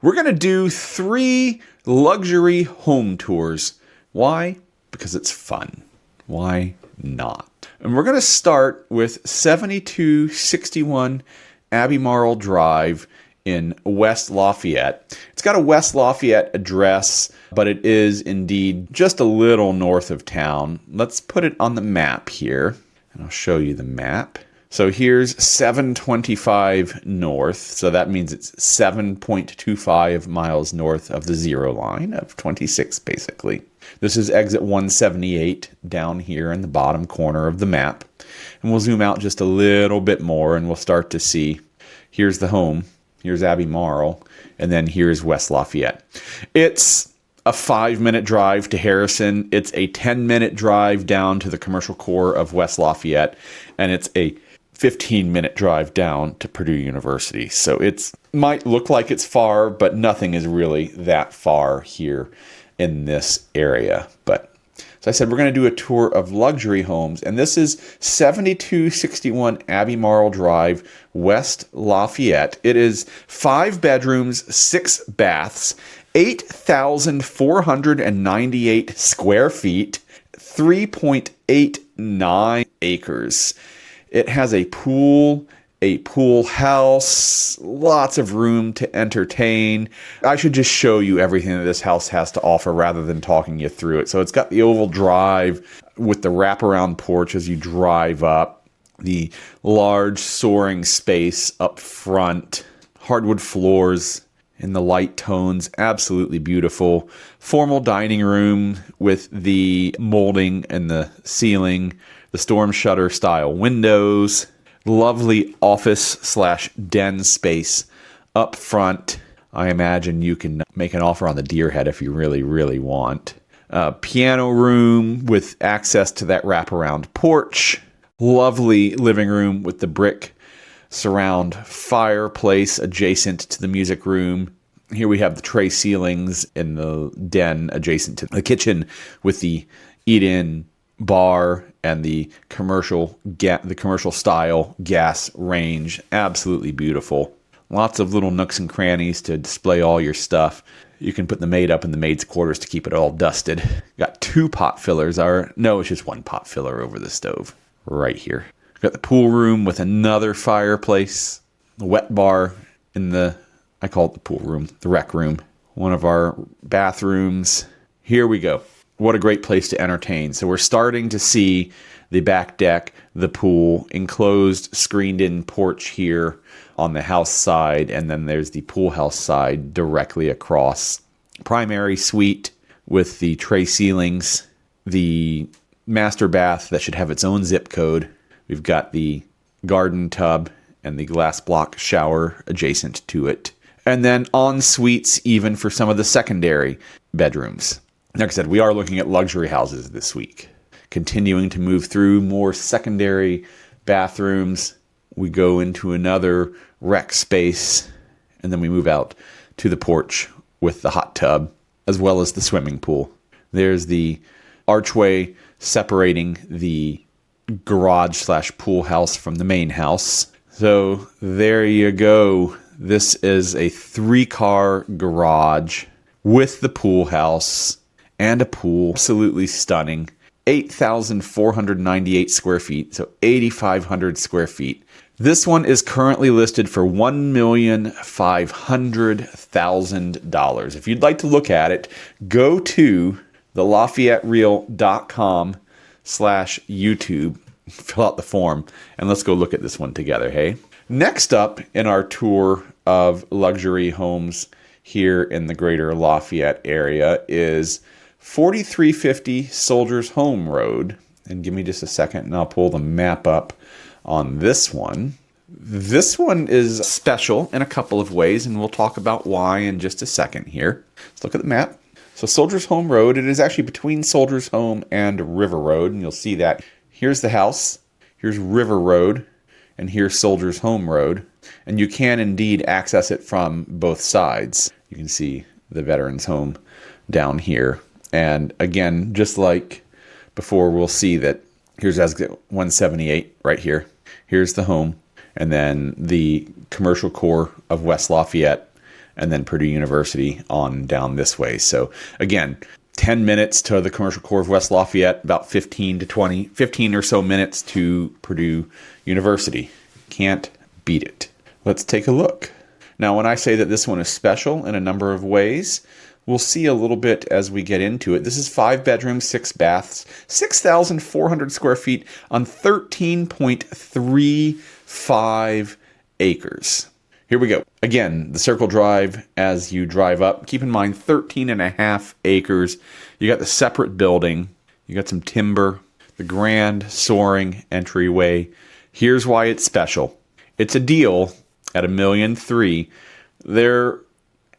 We're going to do 3 luxury home tours. Why? Because it's fun. Why not? And we're going to start with 7261 Abbey Marl Drive in West Lafayette. It's got a West Lafayette address, but it is indeed just a little north of town. Let's put it on the map here, and I'll show you the map. So here's 725 north, so that means it's 7.25 miles north of the 0 line of 26, basically. This is exit 178 down here in the bottom corner of the map. And we'll zoom out just a little bit more, and we'll start to see, here's the home, here's Abbey Marl, and then here's West Lafayette. It's a 5-minute drive to Harrison. It's a 10-minute drive down to the commercial core of West Lafayette, and it's a 15-minute drive down to Purdue University. So it might look like it's far, but nothing is really that far here in this area. But as I said, we're going to do a tour of luxury homes, and this is 7261 Abbey Marl Drive, West Lafayette. It is 5 bedrooms, 6 baths, 8,498 square feet, 3.89 acres. It has a pool house, lots of room to entertain. I should just show you everything that this house has to offer rather than talking you through it. So it's got the oval drive with the wraparound porch as you drive up, the large soaring space up front, hardwood floors in the light tones, absolutely beautiful. Formal dining room with the molding and the ceiling, the storm shutter style windows, lovely office/den space up front. I imagine you can make an offer on the deer head if you really, really want. Piano room with access to that wraparound porch. Lovely living room with the brick surround fireplace adjacent to the music room. Here we have the tray ceilings in the den adjacent to the kitchen with the eat-in bar and the commercial style gas range. Absolutely beautiful. Lots of little nooks and crannies to display all your stuff. You can put the maid up in the maid's quarters to keep it all dusted. Got 2 pot fillers. No, it's just 1 pot filler over the stove right here. Got the pool room with another fireplace. The wet bar in I call it the pool room, the rec room. One of our bathrooms. Here we go. What a great place to entertain. So we're starting to see the back deck, the pool, enclosed, screened-in porch here on the house side, and then there's the pool house side directly across. Primary suite with the tray ceilings, the master bath that should have its own zip code. We've got the garden tub and the glass block shower adjacent to it. And then en suites even for some of the secondary bedrooms. Like I said, we are looking at luxury houses this week. Continuing to move through more secondary bathrooms. We go into another rec space, and then we move out to the porch with the hot tub, as well as the swimming pool. There's the archway separating the garage/pool house from the main house. So there you go. This is a 3-car garage with the pool house and a pool. Absolutely stunning. 8,498 square feet, so 8,500 square feet. This one is currently listed for $1,500,000. If you'd like to look at it, go to thelafayettereal.com/YouTube, fill out the form, and let's go look at this one together, hey? Next up in our tour of luxury homes here in the Greater Lafayette area is 4350 Soldiers Home Road. And give me just a second and I'll pull the map up on this one. This one is special in a couple of ways, and we'll talk about why in just a second here. Let's look at the map. So Soldiers Home Road, it is actually between Soldiers Home and River Road, and you'll see that. Here's the house, here's River Road, and here's Soldiers Home Road. And you can indeed access it from both sides. You can see the Veterans Home down here. And again, just like before, we'll see that here's exit 178 right here. Here's the home. And then the commercial core of West Lafayette and then Purdue University on down this way. So again, 10 minutes to the commercial core of West Lafayette, about 15 or so minutes to Purdue University. Can't beat it. Let's take a look. Now, when I say that this one is special in a number of ways, we'll see a little bit as we get into it. This is 5 bedrooms, 6 baths, 6,400 square feet on 13.35 acres. Here we go. Again, the circle drive as you drive up. Keep in mind, 13.5 acres. You got the separate building. You got some timber, the grand soaring entryway. Here's why it's special. It's a deal at $1.3 million. They're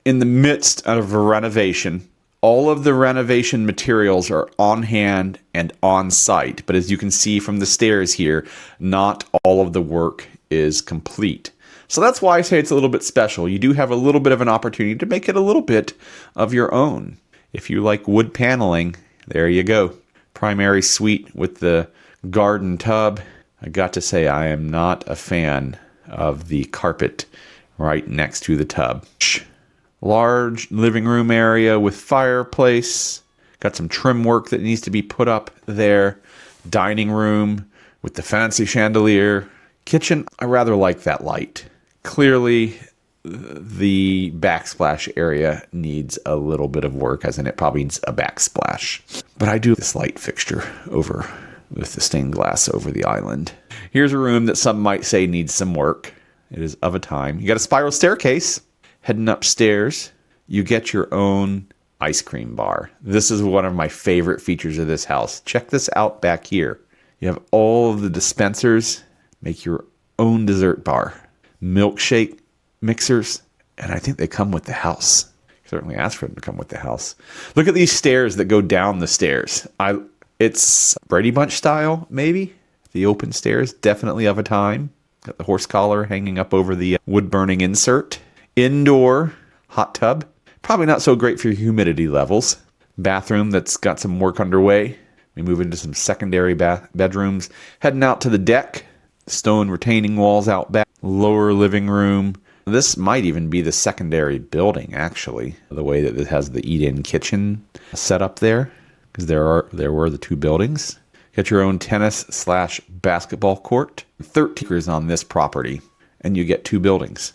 in the midst of a renovation. All of the renovation materials are on hand and on site. But as you can see from the stairs here, not all of the work is complete. So that's why I say it's a little bit special. You do have a little bit of an opportunity to make it a little bit of your own. If you like wood paneling, there you go. Primary suite with the garden tub. I got to say, I am not a fan of the carpet right next to the tub. Large living room area with fireplace. Got some trim work that needs to be put up there. Dining room with the fancy chandelier. Kitchen, I rather like that light. Clearly, the backsplash area needs a little bit of work, as in it probably needs a backsplash. But I do this light fixture over with the stained glass over the island. Here's a room that some might say needs some work. It is of a time. You got a spiral staircase. Heading upstairs, you get your own ice cream bar. This is one of my favorite features of this house. Check this out back here. You have all of the dispensers. Make your own dessert bar. Milkshake mixers. And I think they come with the house. Certainly asked for them to come with the house. Look at these stairs that go down the stairs. It's Brady Bunch style, maybe. The open stairs, definitely of a time. Got the horse collar hanging up over the wood-burning insert. Indoor hot tub. Probably not so great for your humidity levels. Bathroom that's got some work underway. We move into some secondary bedrooms. Heading out to the deck. Stone retaining walls out back. Lower living room. This might even be the secondary building, actually. The way that it has the eat-in kitchen set up there. Because there were the two buildings. Get your own tennis/basketball court. 13 acres on this property. And you get 2 buildings.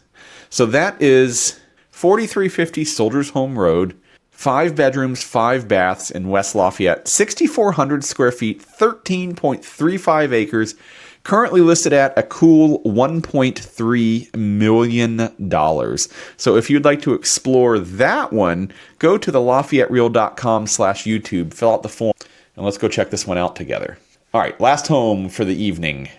So that is 4350 Soldiers Home Road. 5 bedrooms, 5 baths in West Lafayette. 6,400 square feet, 13.35 acres. Currently listed at a cool $1.3 million. So if you'd like to explore that one, go to the LafayetteReal.com/YouTube, fill out the form, and let's go check this one out together. All right, last home for the evening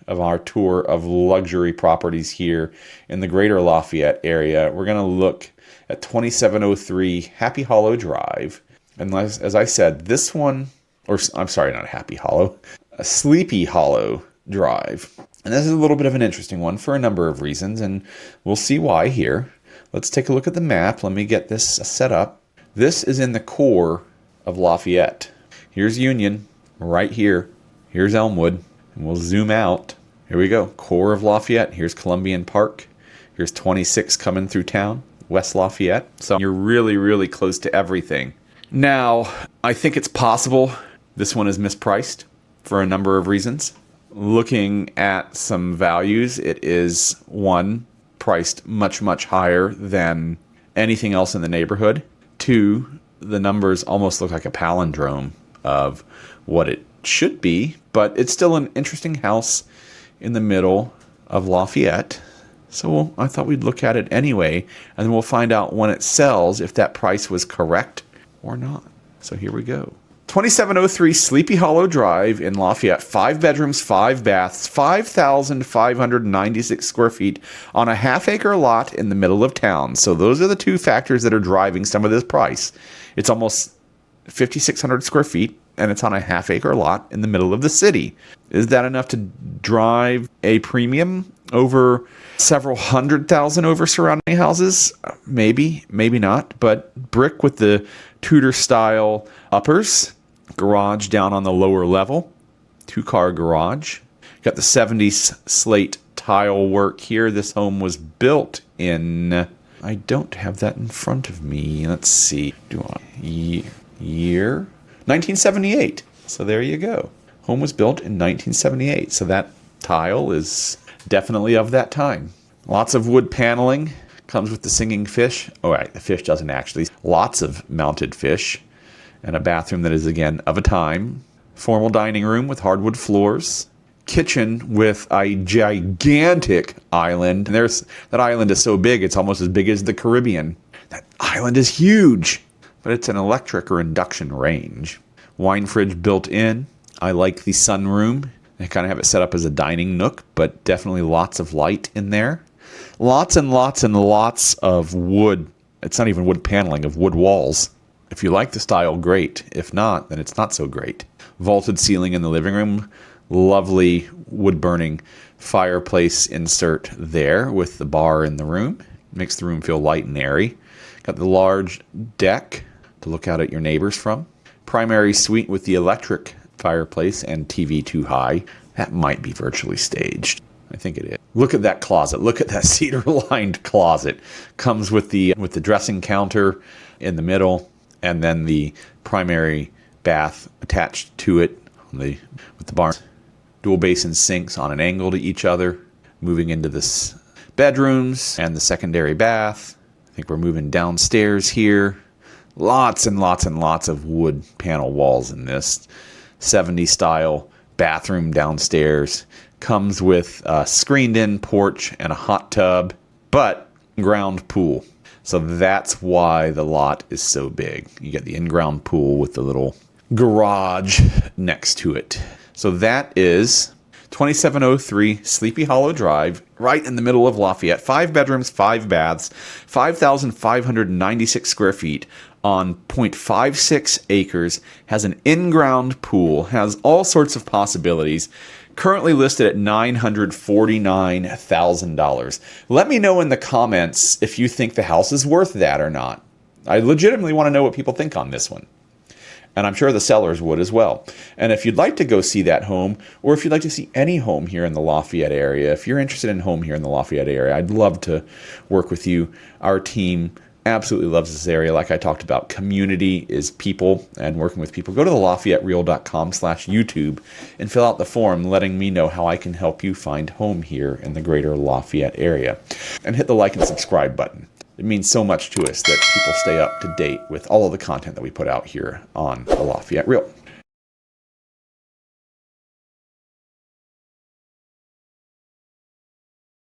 of our tour of luxury properties here in the Greater Lafayette area. We're going to look at 2703 Happy Hollow Drive. And as I said, this one, or I'm sorry, not Happy Hollow, a Sleepy Hollow Drive. And this is a little bit of an interesting one for a number of reasons, and we'll see why here. Let's take a look at the map. Let me get this set up. This is in the core of Lafayette. Here's Union, right here. Here's Elmwood, and we'll zoom out. Here we go, core of Lafayette. Here's Columbian Park. Here's 26 coming through town, West Lafayette. So you're really, really close to everything. Now, I think it's possible this one is mispriced for a number of reasons. Looking at some values, it is, one, priced much, much higher than anything else in the neighborhood. 2, the numbers almost look like a palindrome of what it should be, but it's still an interesting house in the middle of Lafayette. So I thought we'd look at it anyway, and then we'll find out when it sells if that price was correct or not. So here we go. 2703 Sleepy Hollow Drive in Lafayette. 5 bedrooms, 5 baths, 5,596 square feet on a half-acre lot in the middle of town. So those are the 2 factors that are driving some of this price. It's almost 5,600 square feet, and it's on a half-acre lot in the middle of the city. Is that enough to drive a premium over several $100,000 over surrounding houses? Maybe, maybe not. But brick with the Tudor-style uppers. Garage down on the lower level. 2-car garage. Got the 70s slate tile work here. This home was built in I don't have that in front of me. Let's see. Year? 1978. So there you go. Home was built in 1978. So that tile is definitely of that time. Lots of wood paneling. Comes with the singing fish. Oh, right, the fish doesn't actually. Lots of mounted fish. And a bathroom that is, again, of a time. Formal dining room with hardwood floors. Kitchen with a gigantic island. And that island is so big, it's almost as big as the Caribbean. That island is huge, but it's an electric or induction range. Wine fridge built in. I like the sunroom. I kind of have it set up as a dining nook, but definitely lots of light in there. Lots and lots and lots of wood. It's not even wood paneling, of wood walls. If you like the style, great. If not, then it's not so great. Vaulted ceiling in the living room. Lovely wood-burning fireplace insert there with the bar in the room. Makes the room feel light and airy. Got the large deck to look out at your neighbors from. Primary suite with the electric fireplace and TV too high. That might be virtually staged. I think it is. Look at that closet. Look at that cedar-lined closet. Comes with the dressing counter in the middle, and then the primary bath attached to it with the bar. Dual basin sinks on an angle to each other. Moving into this bedrooms and the secondary bath. I think we're moving downstairs here. Lots and lots and lots of wood panel walls in this 70s style bathroom downstairs. Comes with a screened-in porch and a hot tub, but ground pool. So that's why the lot is so big. You get the in-ground pool with the little garage next to it. So that is 2703 Sleepy Hollow Drive, right in the middle of Lafayette. 5 bedrooms, 5 baths, 5,596 square feet on 0.56 acres, has an in-ground pool, has all sorts of possibilities. Currently listed at $949,000. Let me know in the comments if you think the house is worth that or not. I legitimately want to know what people think on this one. And I'm sure the sellers would as well. And if you'd like to go see that home, or if you'd like to see any home here in the Lafayette area, if you're interested in home here in the Lafayette area, I'd love to work with you. Our team absolutely loves this area. Like I talked about, community is people and working with people. Go to the LafayetteReal.com/YouTube and fill out the form letting me know how I can help you find home here in the Greater Lafayette area. And hit the like and subscribe button. It means so much to us that people stay up to date with all of the content that we put out here on the Lafayette Real.